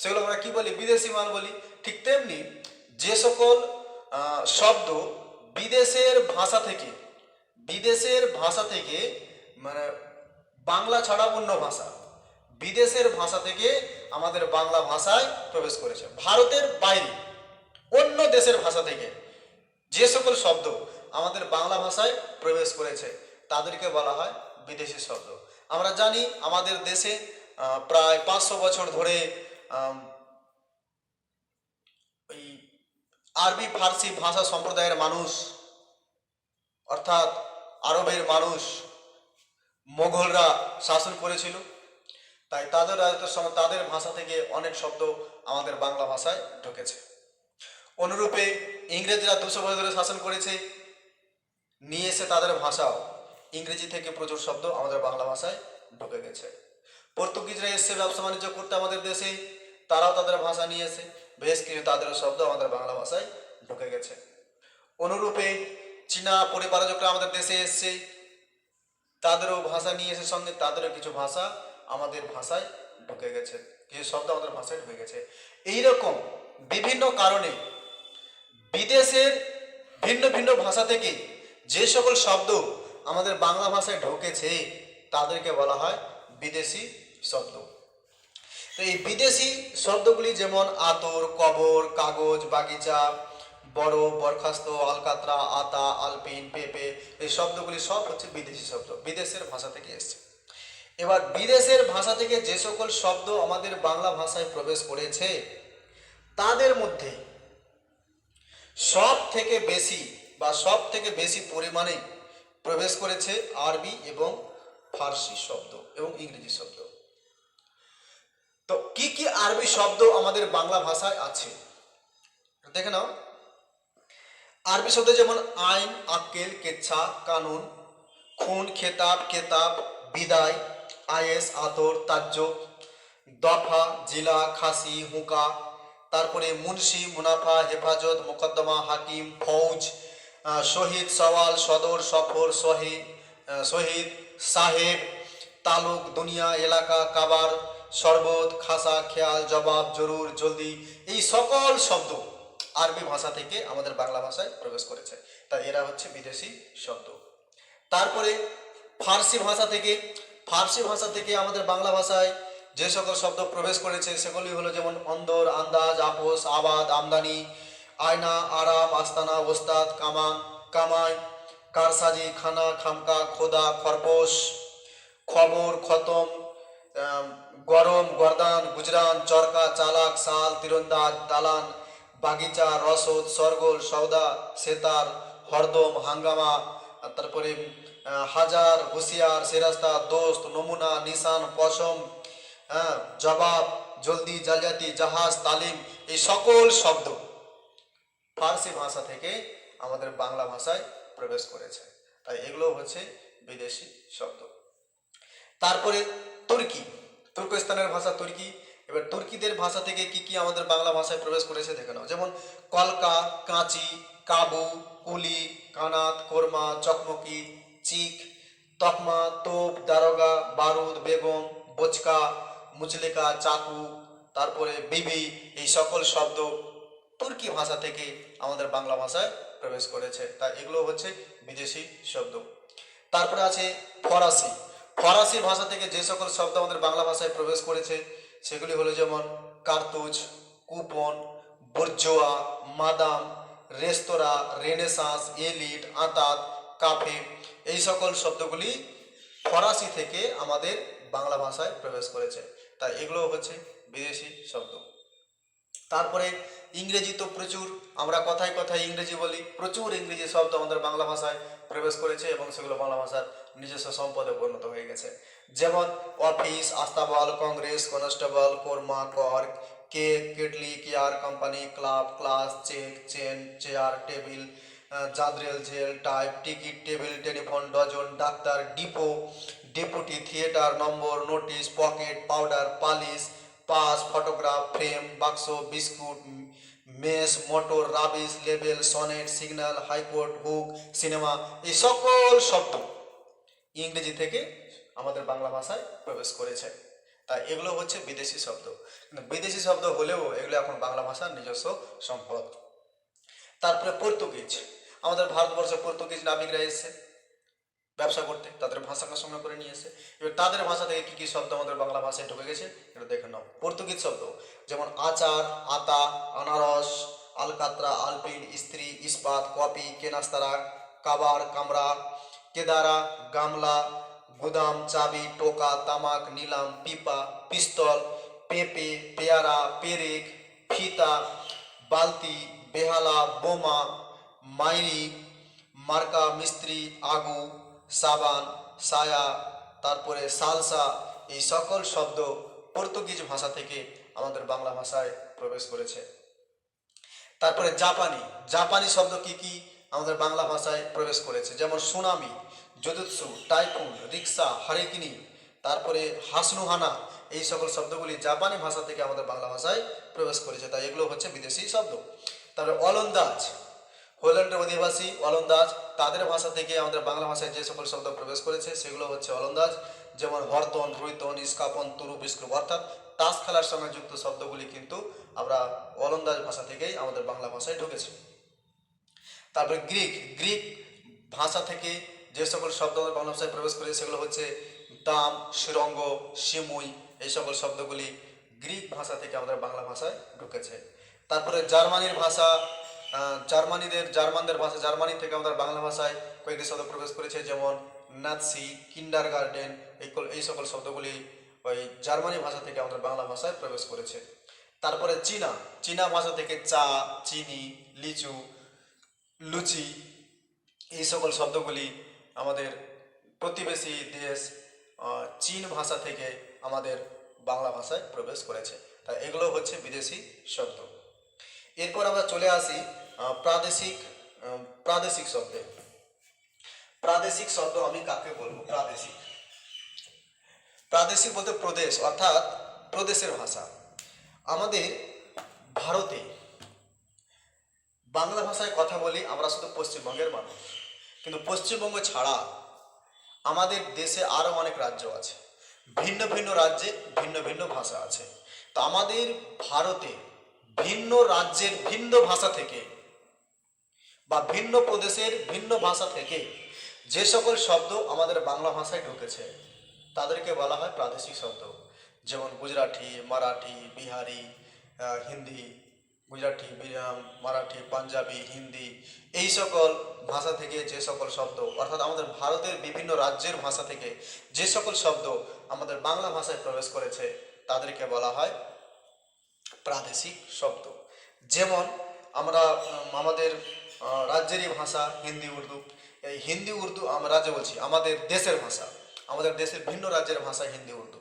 সেগুলো আমরা কি বলি? বিদেশি মাল বলি। ঠিক তেমনি যে সকল শব্দ বিদেশের ভাষা থেকে মানে বাংলা ছাড়া অন্য ভাষা, বিদেশের ভাষা থেকে আমাদের বাংলা ভাষায় প্রবেশ করেছে, ভারতের বাইরে অন্য দেশের ভাষা থেকে যে সকল শব্দ আমাদের বাংলা ভাষায় প্রবেশ করেছে তাদেরকে বলা হয় বিদেশি শব্দ। আমরা জানি আমাদের দেশে প্রায় 500 বছর ধরে ওই আরবি ফার্সি ভাষা সম্প্রদায়ের মানুষ অর্থাৎ আরবের মানুষ মোগলরা শাসন করেছিল, তাই তাদের রাজত্বের সময় তাদের ভাষা থেকে অনেক শব্দ আমাদের বাংলা ভাষায় ঢুকেছে। অনুরূপে ইংরেজরা 200 বছর ধরে শাসন করেছে, নিয়ে এসে তাদের ভাষাও ইংরেজি থেকে প্রচুর শব্দ আমাদের বাংলা ভাষায় ঢুকে গেছে। পর্তুগিজরা এসে ব্যবসা বাণিজ্য করতে আমাদের দেশে, তারাও তাদের ভাষা নিয়ে এসে বেশ কিছু তাদেরও শব্দ আমাদের বাংলা ভাষায় ঢুকে গেছে। অনুরূপে চীনা পরিব্রাজকরা আমাদের দেশে এসছে, তাদেরও ভাষা নিয়ে এসে সঙ্গে তাদেরও কিছু ভাষা আমাদের ভাষায় ঢুকে গেছে, কিছু শব্দ আমাদের ভাষায় ঢুকে গেছে। এইরকম বিভিন্ন কারণে বিদেশের ভিন্ন ভিন্ন ভাষা থেকে যে সকল শব্দ আমাদের বাংলা ভাষায় ঢুকেছে তাদেরকে বলা হয় বিদেশি শব্দ। তো এই বিদেশি শব্দগুলি যেমন আতর, কবর, কাগজ, বাগিচা, বরফ, বরখাস্ত, আলকাতরা, আতা, আলপিন, পেঁপে, এই শব্দগুলি সব হচ্ছে বিদেশি শব্দ, বিদেশের ভাষা থেকে এসছে। এবার বিদেশের ভাষা থেকে যে সকল শব্দ আমাদের বাংলা ভাষায় প্রবেশ করেছে তাদের মধ্যে সব থেকে বেশি বা সব থেকে বেশি পরিমাণে প্রবেশ করেছে আরবি এবং ফার্সি শব্দ এবং ইংরেজি শব্দ। তো কি কি আরবি শব্দ আমাদের বাংলা ভাষায় আছে দেখে নাও। আরবি শব্দ যেমন আইন, আক্কেল, কেচ্ছা, কানুন, খুন, খেতাব, কেতাব, বিদায়, আয়েস, আতর, তাজ্য, দফা, জিলা, খাসি, হুকা, তারপরে মুন্সি, মুনাফা, হেফাজত, মোকদ্দমা, হাকিম, ফৌজ, শহীদ, সওয়াল, সদর, সফর, শহীদ, সাহেব, তালুক, দুনিয়া, এলাকা, কাবার, শরবত, খাসা, খেয়াল, জবাব, জরুর, জলদি, এই সকল শব্দ আরবি ভাষা থেকে আমাদের বাংলা ভাষায় প্রবেশ করেছে, তাই এরা হচ্ছে বিদেশি শব্দ। তারপরে ফার্সি ভাষা থেকে আমাদের বাংলা ভাষায় যে সকল শব্দ প্রবেশ করেছে সেগুলি হলো যেমন অন্দর, আন্দাজ, আপোষ, আবাদ, আমদানি, আয়না, আরাম, আস্তানা, ওস্তাদ, কামান, কামাই, কারসাজি, খানা, খামকা, খোদা, খরপোশ, খবর, খতম, গরম, গরদান, গুজরান, চরকা, চালাক, সাল, তীরন্দাজ, দালান, বাগিচা, রসদ, সরগোল, সৌদা, সেতার, হরদম, হাঙ্গামা, তারপরে হাজার, হুঁশিয়ার, সেরাস্তা, দোস্ত, নমুনা, নিশান, পশম, জবাব, জলদি, জালিয়াতি, জাহাজ, তালিম, এই সকল শব্দ ফার্সি ভাষা থেকে আমাদের বাংলা ভাষায় প্রবেশ করেছে, তাই এগুলো হচ্ছে বিদেশি শব্দ। তারপরে তুর্কস্তানের ভাষা তুর্কি। এবার তুর্কিদের ভাষা থেকে কি কি আমাদের বাংলা ভাষায় প্রবেশ করেছে দেখে নাও। যেমন কলকা, কাঁচি, কাবু, কুলি, কানাত, কোরমা, চকমকি, চিক, তকমা, তোপ, দারোগা, বারুদ, বেগম, বোচকা, মুচলেকা, চাকু, তারপরে বিবি, এই সকল শব্দ তুর্কি ভাষা থেকে আমাদের বাংলা ভাষায় প্রবেশ করেছে, তাই এগুলো হচ্ছে বিদেশি শব্দ। তারপরে আছে ফরাসি ভাষা থেকে যে সকল শব্দ আমাদের বাংলা ভাষায় প্রবেশ করেছে সেগুলি হলো যেমন কার্তুজ, কুপন, বুর্জোয়া, মাদাম, রেস্তোরাঁ, রেনেসাঁস, এলিট, আঁতাত, কাফে, এই সকল শব্দগুলি ফরাসি থেকে আমাদের বাংলা ভাষায় প্রবেশ করেছে, তাই এগুলো হচ্ছে বিদেশি শব্দ। তারপরে ইংরেজি তো প্রচুর, আমরা কথায় কথায় ইংরেজি বলি, প্রচুর ইংরেজি শব্দ আমাদের বাংলা ভাষায় প্রবেশ করেছে এবং সেগুলো বাংলা ভাষার নিজস্ব সম্পদে পরিণত হয়ে গেছে। যেমন অফিস, আস্তাবল, কংগ্রেস, কনস্টেবল, কোরমা, কর, cake, kettle, care, company, club, class, cheque, chain, chair, table, জাদরেল, jail, type, ticket, table, telephone, dozen, doctor, depot, deputy, theatre, number, notice, pocket, powder, polish, pass, photograph, frame, বাক্স, biscuit, mess, motor, rubbish, label, sonnet, signal, high court, hook, cinema, এই সকল শব্দ ইংরেজি থেকে আমাদের বাংলা ভাষায় প্রবেশ করেছে, তাই এগুলো হচ্ছে বিদেশি শব্দ। কিন্তু বিদেশি শব্দ হলেও এগুলো এখন বাংলা ভাষার নিজস্ব সম্পদ। তারপরে পর্তুগিজ, আমাদের ভারতবর্ষে পর্তুগিজ নাবিকরা এসেছে ব্যবসা করতে, তাদের ভাষাকে সঙ্গে করে নিয়ে এসে এবার তাদের ভাষা থেকে কি কি শব্দ আমাদের বাংলা ভাষায় ঢুকে গেছে এটা দেখে নাও। পর্তুগিজ শব্দ যেমন আচার, আতা, আনারস, আলকাতরা, আলপিন, ইস্ত্রি, ইস্পাত, কপি, কেনাস্তারা, কাবার, কামরা, কেদারা, গামলা, গুদাম, চাবি, টোকা, তামাক, নিলাম, পিপা, পিস্তল, পেঁপে, পেয়ারা, পেরেক, ফিতা, বালতি, বেহালা, বোমা, মাইরি, মার্কা, মিস্ত্রি, আগু, সাবান, সায়া, তারপরে সালসা, এই সকল শব্দ পর্তুগিজ ভাষা থেকে আমাদের বাংলা ভাষায় প্রবেশ করেছে। তারপরে জাপানি, জাপানি শব্দ কি কি আমাদের বাংলা ভাষায় প্রবেশ করেছে, যেমন সুনামি, জুজুৎসু, টাইফুন, রিক্সা, হারিকিনি, তারপরে হাসনুহানা, এই সকল শব্দগুলি জাপানি ভাষা থেকে আমাদের বাংলা ভাষায় প্রবেশ করেছে, তাই এগুলো হচ্ছে বিদেশি শব্দ। তারপরে অলন্দাজ, হোল্যান্ডের অধিবাসী অলন্দাজ, তাদের ভাষা থেকে আমাদের বাংলা ভাষায় যে সকল শব্দ প্রবেশ করেছে সেগুলো হচ্ছে অলন্দাজ, যেমন হরতন, রুইতন, ইস্কাপন, তুরু, বিস্ক্রুপ, অর্থাৎ তাস খেলার সঙ্গে যুক্ত শব্দগুলি কিন্তু আমরা অলন্দাজ ভাষা থেকেই আমাদের বাংলা ভাষায় ঢুকেছে। তারপরে গ্রিক, গ্রিক ভাষা থেকে যে সকল শব্দ আমাদের বাংলা ভাষায় প্রবেশ করেছে সেগুলো হচ্ছে দাম, সুরঙ্গ, সিমুই, এই সকল শব্দগুলি গ্রিক ভাষা থেকে আমাদের বাংলা ভাষায় ঢুকেছে। তারপরে জার্মানির ভাষা, জার্মানদের ভাষা, জার্মানি থেকে আমাদের বাংলা ভাষায় কয়েকটি শব্দ প্রবেশ করেছে, যেমন নাৎসি, কিন্ডার গার্ডেন, এই সকল শব্দগুলি ওই জার্মানি ভাষা থেকে আমাদের বাংলা ভাষায় প্রবেশ করেছে। তারপরে চীনা, চীনা ভাষা থেকে চা, চিনি, লিচু, লুচি, এই সকল শব্দগুলি আমাদের প্রতিবেশী দেশ চীন ভাষা থেকে আমাদের বাংলা ভাষায় প্রবেশ করেছে, তাই এগুলো হচ্ছে বিদেশি শব্দ। এরপর আমরা চলে আসি প্রাদেশিক প্রাদেশিক শব্দে। প্রাদেশিক শব্দ আমি কাকে বলবো? প্রাদেশিক, প্রাদেশিক বলতে প্রদেশ, অর্থাৎ প্রদেশের ভাষা। আমাদের ভারতে বাংলা ভাষায় কথা বলি আমরা শুধু পশ্চিমবঙ্গের মানুষ, কিন্তু পশ্চিমবঙ্গ ছাড়া আমাদের দেশে আরও অনেক রাজ্য আছে, ভিন্ন ভিন্ন রাজ্যে ভিন্ন ভিন্ন ভাষা আছে। তো আমাদের ভারতে ভিন্ন রাজ্যের ভিন্ন ভাষা থেকে বা ভিন্ন প্রদেশের ভিন্ন ভাষা থেকে যে সকল শব্দ আমাদের বাংলা ভাষায় ঢুকেছে তাদেরকে বলা হয় প্রাদেশিক শব্দ, যেমন গুজরাটি, মারাঠি, বিহারি, হিন্দি, গুজরাটি, মারাঠি, পাঞ্জাবি, হিন্দি, এই সকল ভাষা থেকে যে সকল শব্দ, অর্থাৎ আমাদের ভারতের বিভিন্ন রাজ্যের ভাষা থেকে যে সকল শব্দ আমাদের বাংলা ভাষায় প্রবেশ করেছে তাদেরকে বলা হয় প্রাদেশিক শব্দ। যেমন আমরা আমাদের রাজ্যেরই ভাষা হিন্দি, উর্দু, এই হিন্দি উর্দু আমরা রাজ্যে বলছি, আমাদের দেশের ভাষা, আমাদের দেশের ভিন্ন রাজ্যের ভাষা হিন্দি উর্দু।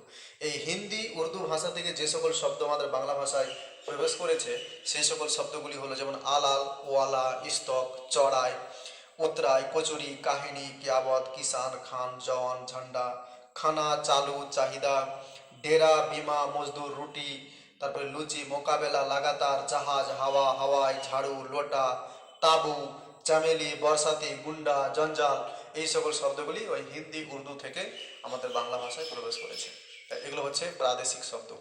এই হিন্দি উর্দু ভাষা থেকে যে সকল শব্দ আমাদের বাংলা ভাষায় প্রবেশ করেছে সেই সকল শব্দগুলি হলো যেমন আলাল, ওয়ালা, ইস্তক, চড়াই, উতরাই, কচুরি, কাহিনী, কিয়াবত, কিষান, খান, জওয়ান, ঝান্ডা, খানা, চালু, চাহিদা, ডেরা, বিমা, মজদুর, রুটি, তারপরে লুচি, মোকাবেলা, লাগাতার, জাহাজ, হাওয়া, হাওয়াই, ঝাড়ু, লোটা, তাবু, চামেলি, বর্ষাতি, গুন্ডা, জঞ্জাল, এই সকল শব্দগুলি ওই হিন্দি উর্দু থেকে আমাদের বাংলা ভাষায় প্রবেশ করেছে, এগুলো হচ্ছে প্রাদেশিক শব্দ।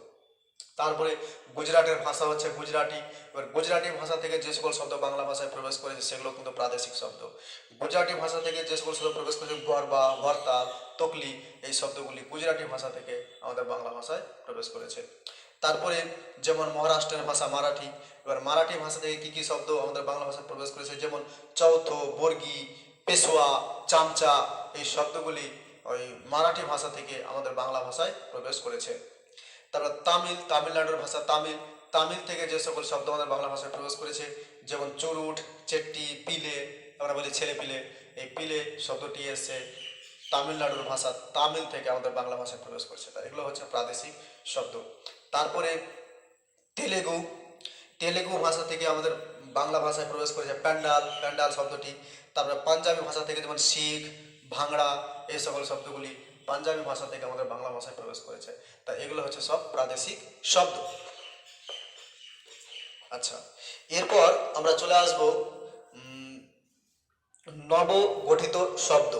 তারপরে গুজরাটের ভাষা হচ্ছে গুজরাটি, এবার গুজরাটি ভাষা থেকে যে সকল শব্দ বাংলা ভাষায় প্রবেশ করেছে সেগুলো কিন্তু প্রাদেশিক শব্দ। গুজরাটি ভাষা থেকে যে সকল শব্দ প্রবেশ করেছে গরবা, হরতাল, তকলি, এই শব্দগুলি গুজরাটি ভাষা থেকে আমাদের বাংলা ভাষায় প্রবেশ করেছে। তারপরে যেমন মহারাষ্ট্রের ভাষা মারাঠি, এবার মারাঠি ভাষা থেকে কী কী শব্দ আমাদের বাংলা ভাষায় প্রবেশ করেছে, যেমন চৌথ, বর্গি, পেশোয়া, চামচা, এই শব্দগুলি ওই মারাঠি ভাষা থেকে আমাদের বাংলা ভাষায় প্রবেশ করেছে। তারপর তামিল, তামিলনাড়ুর ভাষা তামিল, তামিল থেকে যে সকল শব্দ আমাদের বাংলা ভাষায় প্রবেশ করেছে যেমন চুরুট, চেট্টি, পিলে, আমরা বলি ছেলে পিলে, এই পিলে শব্দটি এসছে তামিলনাড়ুর ভাষা তামিল থেকে আমাদের বাংলা ভাষায় প্রবেশ করেছে, তাই এগুলো হচ্ছে প্রাদেশিক শব্দ। তারপরে তেলেগু, তেলেগু ভাষা থেকে আমাদের বাংলা ভাষায় প্রবেশ করেছে প্যান্ডাল, প্যান্ডাল শব্দটি। তারপরে পাঞ্জাবি ভাষা থেকে যেমন শিখ, ভাংড়া, এই সকল শব্দগুলি পাঞ্জাবি ভাষা থেকে আমাদের বাংলা ভাষায় প্রবেশ করেছে, তাই এগুলো হচ্ছে সব প্রাদেশিক শব্দ। আচ্ছা, এরপর আমরা চলে আসব নবগঠিত শব্দ।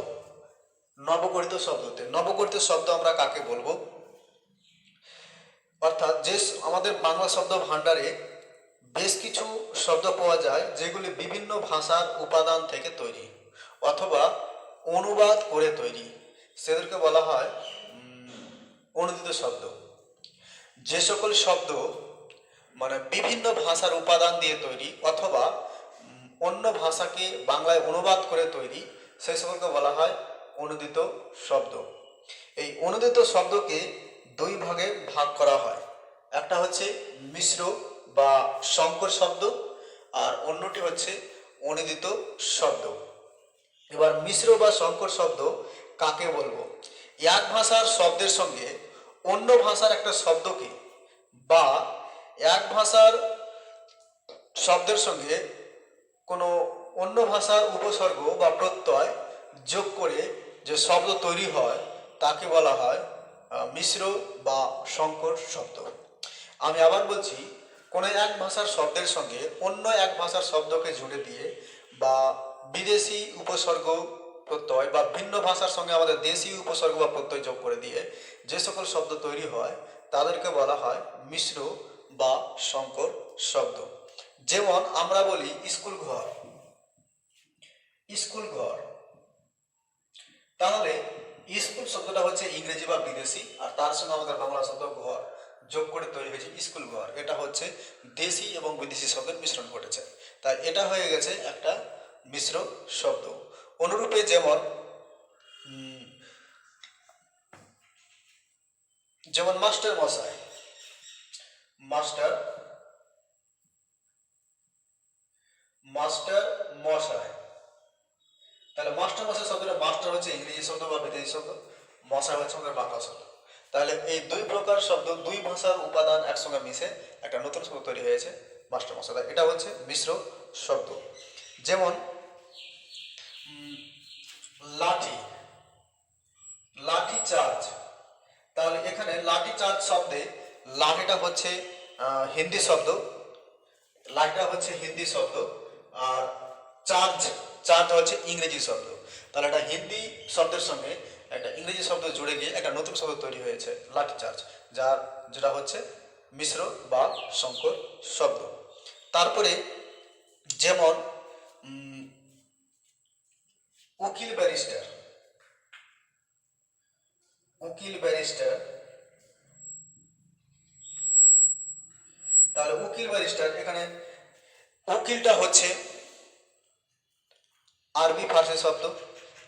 নবগঠিত শব্দতে, নবগঠিত শব্দ আমরা কাকে বলবো? অর্থাৎ যে আমাদের বাংলা শব্দ ভাণ্ডারে বেশ কিছু শব্দ পাওয়া যায় যেগুলি বিভিন্ন ভাষার উপাদান থেকে তৈরি অথবা অনুবাদ করে তৈরি, সেদেরকে বলা হয় অনুদিত শব্দ। যে সকল শব্দ মানে বিভিন্ন ভাষার উপাদান দিয়ে তৈরি অথবা অন্য ভাষাকে বাংলায় অনুবাদ করে তৈরি, সেই সকলকে বলা হয় অনুদিত শব্দ। এই অনুদিত শব্দকে দুই ভাগে ভাগ করা হয়, একটা হচ্ছে মিশ্র বা সংকর শব্দ আর অন্যটি হচ্ছে অনুদিত শব্দ। এবার মিশ্র বা সংকর শব্দ কাকে বলবো? এক ভাষার শব্দের সঙ্গে অন্য ভাষার একটা শব্দকে বা এক ভাষার শব্দের সঙ্গে কোনো অন্য ভাষার উপসর্গ বা প্রত্যয় যোগ করে যে শব্দ তৈরি হয় তাকে বলা হয় মিশ্র বা সংকর শব্দ। আমি আবার বলছি, কোনো এক ভাষার শব্দের সঙ্গে অন্য এক ভাষার শব্দকে জুড়ে দিয়ে বা বিদেশি উপসর্গ প্রত্যয় বা ভিন্ন ভাষার সঙ্গে আমাদের দেশি উপসর্গ বা প্রত্যয় যোগ করে দিয়ে যে সকল শব্দ তৈরি হয় তাদেরকে বলা হয় মিশ্র বা সংকর শব্দ। যেমন আমরা বলি স্কুল ঘর, স্কুল ঘর, তাহলে স্কুল শব্দটা হচ্ছে ইংরেজি বা বিদেশি, আর তার সঙ্গে আমাদের বাংলা শব্দ ঘর যোগ করে তৈরি হয়েছে স্কুল ঘর। এটা হচ্ছে দেশি এবং বিদেশি শব্দের মিশ্রণ ঘটেছে, তাই এটা হয়ে গেছে একটা মিশ্র শব্দ। অনুরূপে যেমন যেমন মাস্টার মশাই, মাস্টার, মাস্টার মশাই, তাহলে মাস্টার মশাই শব্দটা মাস্টার হচ্ছে ইংরেজি শব্দ বা বিদেশি শব্দ, মশাই হচ্ছে আমাদের বাংলা শব্দ। তাহলে এই দুই প্রকার শব্দ, দুই ভাষার উপাদান একসঙ্গে মিশে একটা নতুন শব্দ তৈরি হয়েছে মাস্টার মশাই। এটা হচ্ছে মিশ্র শব্দ। যেমন লাঠি, লাঠি চার্জ, তাহলে এখানে লাঠি চার্জ শব্দে লাঠিটা হচ্ছে হিন্দি শব্দ, লাঠিটা হচ্ছে হিন্দি শব্দ, আর চার্জ, চার্জ হচ্ছে ইংরেজি শব্দ। তাহলে একটা হিন্দি শব্দের সঙ্গে একটা ইংরেজি শব্দ জুড়ে গিয়ে একটা নতুন শব্দ তৈরি হয়েছে লাঠি চার্জ, যার যেটা হচ্ছে মিশ্র বা সংকর শব্দ। তারপরে যেমন উকিল ব্যারিস্টার, উকিল ব্যারিস্টার, তাহলে উকিল ব্যারিস্টার, এখানে উকিলটা হচ্ছে আরবি ফার্সি শব্দ,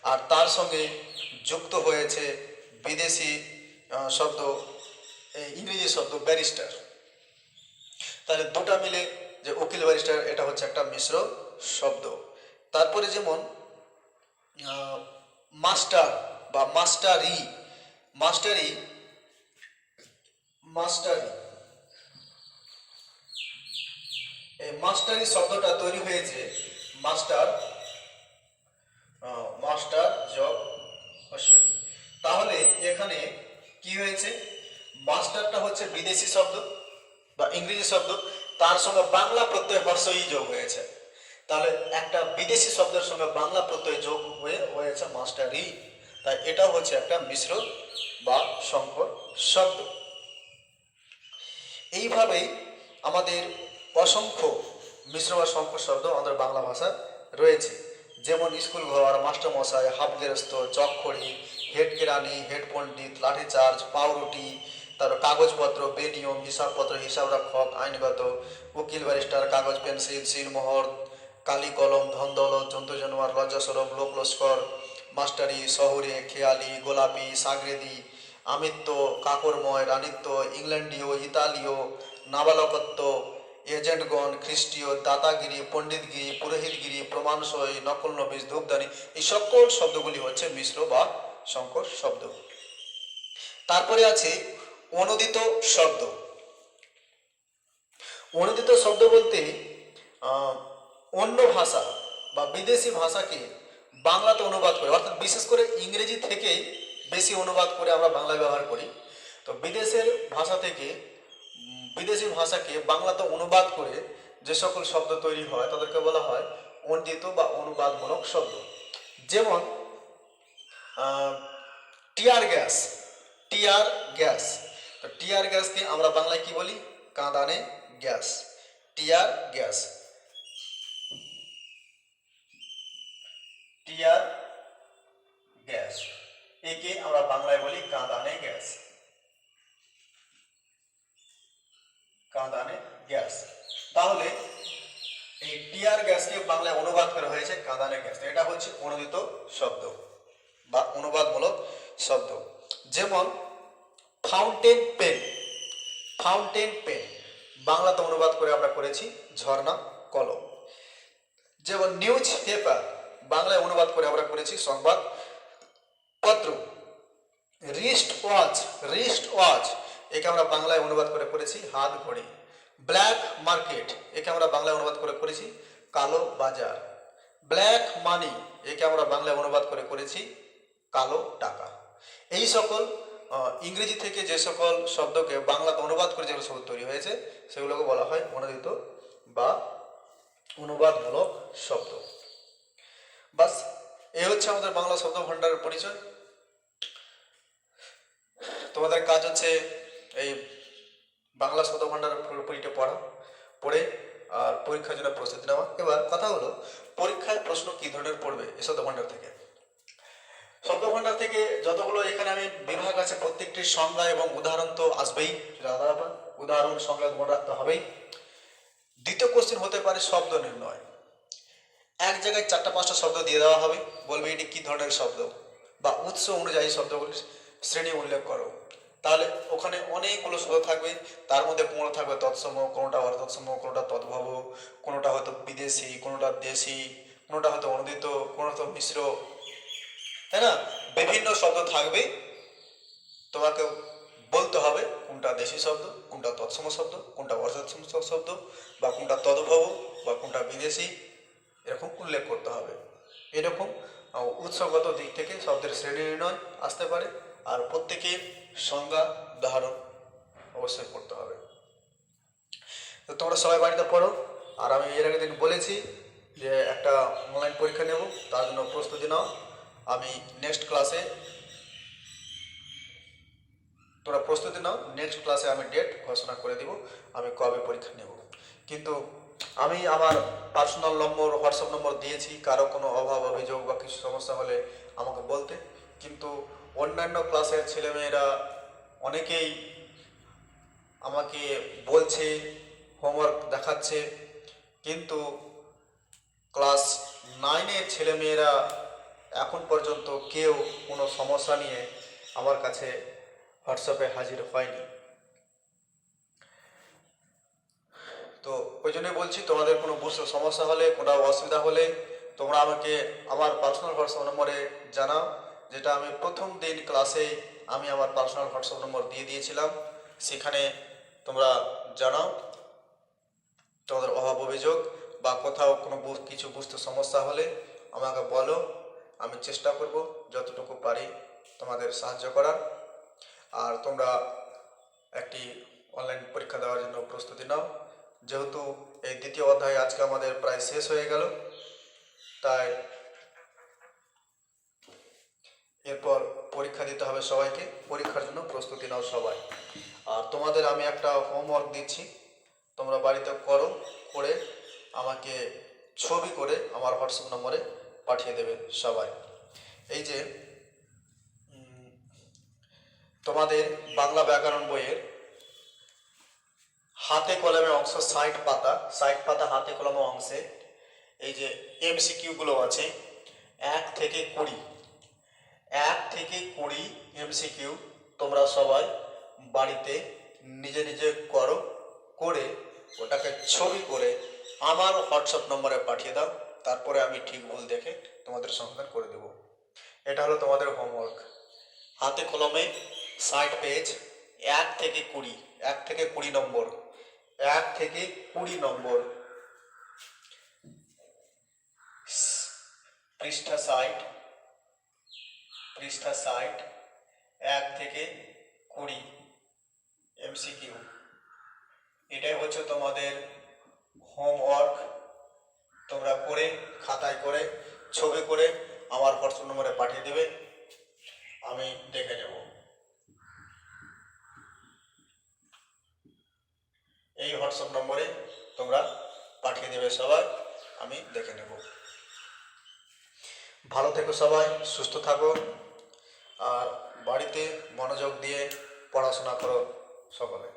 আর তার সঙ্গে যুক্ত হয়েছে বিদেশি শব্দ, ইংরেজি শব্দ ব্যারিস্টার। তাহলে দুটা মিলে যে উকিল ব্যারিস্টার, এটা হচ্ছে একটা মিশ্র শব্দ। তারপরে যেমন মাস্টার বা মাস্টারি, মাস্টারি, মাস্টারি, এই মাস্টারি শব্দটা তৈরি হয়েছে মাস্টার, মাস্টার জব, তাহলে এখানে কি হয়েছে, মাস্টারটা হচ্ছে বিদেশি শব্দ বা ইংরেজি শব্দ, তার সঙ্গে বাংলা প্রত্যয় হর্ষই যোগ হয়েছে। তাহলে একটা বিদেশি শব্দের সঙ্গে বাংলা প্রত্যয় যোগ হয়ে হয়েছে মাস্টারি, তাই এটা হচ্ছে একটা মিশ্র বা সংকর শব্দ। এইভাবেই আমাদের অসংখ্য মিশ্র বা সংকর শব্দ আমাদের বাংলা ভাষায় রয়েছে। যেমন স্কুল ঘর, মাস্টার মশাই, হাফ গেরস্ত, চকখড়ি, হেড কেরানি, হেড পণ্ডিত, লাঠি চার্জ, পাউরুটি, তারপর কাগজপত্র, বেনিয়ম, হিসাবপত্র, হিসাব রক্ষক, আইনগত, উকিল ব্যারিস্টার, কাগজ পেন্সিল, সিলমোহর, কালি কলম, ধন দৌলত, জন্তু জানোয়ার, লজ্জাস্বরূপ, লোক লস্কর, মাস্টারি, শহুরে, খেয়ালি, গোলাপি, সাগরেদি, আমিত্ব, কাকরময়, রানিত্ব, ইংল্যান্ডীয়, ইতালীয়, নাবালকত্ব, এজেন্টগণ, খ্রিস্টীয়, দাতাগিরি, পণ্ডিতগিরি, পুরোহিতগিরি, প্রমাণসই, নকল নবিশ, ধূপদানি, এই সকল শব্দগুলি হচ্ছে মিশ্র বা সংকর শব্দ। তারপরে আছে অনুদিত শব্দ। অনুদিত শব্দ বলতে অন্য ভাষা বা বিদেশি ভাষাকে বাংলাতে অনুবাদ করে, অর্থাৎ বিশেষ করে ইংরেজি থেকেই বেশি অনুবাদ করে আমরা বাংলায় ব্যবহার করি। তো বিদেশের ভাষা থেকে বিদেশি ভাষাকে বাংলাতে অনুবাদ করে যে সকল শব্দ তৈরি হয় তাদেরকে বলা হয় অনুদিত বা অনুবাদমূলক শব্দ। যেমন টিয়ার গ্যাস, টিয়ার গ্যাস, তো টিয়ার গ্যাসকে আমরা বাংলায় কি বলি, কাঁদানে gas, tear gas, tear gas, একে আমরা বাংলায় বলি কাঁদানে গ্যাস, কাঁদানে গ্যাস। তাহলে এই টিয়ার গ্যাসকে বাংলায় অনুবাদ করা হয়েছে কাঁদানে গ্যাস, এটা হচ্ছে অনুদিত শব্দ বা অনুবাদমূলক শব্দ। যেমন ফাউন্টেন পেন, ফাউন্টেন পেন বাংলাতে অনুবাদ করে আমরা করেছি ঝর্ণা কলম। যেমন নিউজ পেপার বাংলায় অনুবাদ করে আমরা করেছি সংবাদ পত্র। রিস্ট ওয়াচ একে আমরা বাংলায় অনুবাদ করে করেছি হাত ঘড়ি। ব্ল্যাক মার্কেট একে আমরা বাংলায় অনুবাদ করে করেছি কালো বাজার। ব্ল্যাক মানি একে আমরা বাংলায় অনুবাদ করে করেছি কালো টাকা। এই সকল ইংরেজি থেকে যে সকল শব্দকে বাংলাতে অনুবাদ করে যেগুলো শব্দ তৈরি হয়েছে সেগুলোকে বলা হয় অনুদিত বা অনুবাদমূলক শব্দ। বাস, এই হচ্ছে আমাদের বাংলা শব্দ ভাণ্ডারের পরিচয়। তোমাদের কাজ হচ্ছে এই বাংলা শব্দ ভাণ্ডারের পুরোপুরিটা পড়ে আর পরীক্ষার জন্য প্রস্তুতি নেওয়া। এবার কথা হলো পরীক্ষায় প্রশ্ন কি ধরনের পড়বে এই শব্দ ভাণ্ডার থেকে। শব্দ ভাণ্ডার থেকে যতগুলো এখানে আমি বিভাগ আছে প্রত্যেকটির সংজ্ঞা এবং উদাহরণ তো আসবেই, উদাহরণ সংজ্ঞা মনে রাখতে হবেই। দ্বিতীয় কোশ্চেন হতে পারে শব্দ নির্ণয়। এক জায়গায় 4-5টা শব্দ দিয়ে দেওয়া হবে, বলবে এটি কি ধরনের শব্দ বা উৎস অনুযায়ী শব্দগুলির শ্রেণী উল্লেখ করো। তাহলে ওখানে অনেকগুলো শব্দ থাকবে, তার মধ্যে কোনোটা থাকবে তৎসম, কোনোটা অর্থসম, কোনোটা তদ্ভব, কোনোটা হয়তো বিদেশি, কোনোটা দেশি, কোনোটা হয়তো অনুদিত, কোনোটা মিশ্র, তাই না? বিভিন্ন শব্দ থাকবে, তোমাকে বলতে হবে কোনটা দেশি শব্দ, কোনটা তৎসম শব্দ, কোনটা অর্থসম শব্দ, বা কোনটা তদ্ভব বা কোনটা বিদেশি, এরকম উল্লেখ করতে হবে। এরকম উৎসগত দিক থেকে শব্দের শ্রেণী নির্ণয় আসতে পারে, আর প্রত্যেকের সংজ্ঞা উদাহরণ অবশ্যই পড়তে হবে। তো তোমরা সবাই বাড়িতে পড়ো। আর আমি এর আগের দিন বলেছি যে একটা অনলাইন পরীক্ষা নেব, তার জন্য প্রস্তুতি নাও। আমি নেক্সট ক্লাসে তোমরা প্রস্তুতি নাও, নেক্সট ক্লাসে আমি ডেট ঘোষণা করে দিব আমি কবে পরীক্ষা নেব। কিন্তু আমি আমার পার্সোনাল নম্বর, হোয়াটসঅ্যাপ নম্বর দিয়েছি, কারো কোনো অভাব অভিযোগ বা কিছু সমস্যা হলে আমাকে বলতে। কিন্তু অন্যান্য ক্লাসের ছেলেমেয়েরা অনেকেই আমাকে বলছে, হোমওয়ার্ক দেখাচ্ছে, কিন্তু ক্লাস 9-এর ছেলেমেয়েরা এখন পর্যন্ত কেউ কোনো সমস্যা নিয়ে আমার কাছে হোয়াটসঅ্যাপে হাজির হয়নি। তো ওই জন্যই বলছি, তোমাদের কোনো বুঝতে সমস্যা হলে, কোনো অসুবিধা হলে তোমরা আমাকে আমার পার্সোনাল হোয়াটসঅ্যাপ নম্বরে জানাও, যেটা আমি প্রথম দিন ক্লাসে আমি আমার পার্সোনাল হোয়াটসঅ্যাপ নম্বর দিয়ে দিয়েছিলাম। সেখানে তোমরা জানাও তোমাদের অভাব অভিযোগ, বা কোথাও কোনো কিছু বুঝতে সমস্যা হলে আমাকে বলো, আমি চেষ্টা করব যতটুকু পারি তোমাদের সাহায্য করার। আর তোমরা একটি অনলাইন পরীক্ষা দেওয়ার জন্য প্রস্তুতি নাও। যেহেতু এই দ্বিতীয় অধ্যায় আজকে আমাদের প্রায় শেষ হয়ে গেল, তাই এরপর পরীক্ষা দিতে হবে সবাইকে। পরীক্ষার জন্য প্রস্তুতি নাও সবাই। আর তোমাদের আমি একটা হোমওয়ার্ক দিচ্ছি, তোমরা বাড়িতে করো, করে আমাকে ছবি করে আমার হোয়াটসঅ্যাপ নম্বরে পাঠিয়ে দেবে সবাই। এই যে তোমাদের বাংলা ব্যাকরণ বইয়ের হাতে কলমে অংশ 60 পাতা হাতে কলমে অংশে এই যে এমসিকিউগুলো আছে 1 থেকে 20 এমসিকিউ তোমরা সবাই বাড়িতে নিজে নিজে করো, করে ওটাকে ছবি করে আমার হোয়াটসঅ্যাপ নম্বরে পাঠিয়ে দাও। তারপরে আমি ঠিক ভুল দেখে তোমাদের সমাধান করে দেব। এটা হলো তোমাদের হোমওয়ার্ক। হাতে কলমে 60 পেজ, 1 থেকে 20 নম্বর, 1 থেকে 20 নম্বর, পৃষ্ঠা 60, 1 থেকে 20 এমসিকিউ। এটাই হচ্ছে তোমাদের হোমওয়ার্ক। তোমরা করে খাতায় করে ছবি করে আমার হোয়াটসঅ্যাপ নম্বরে পাঠিয়ে দেবে, আমি দেখে নেব। এই হোয়াটসঅ্যাপ নম্বরে তোমরা পাঠিয়ে দেবে সবাই, আমি দেখে নেব। ভালো থেকো সবাই, সুস্থ থাকো, আর বাড়িতে মনোযোগ দিয়ে পড়াশোনা করো সকলে।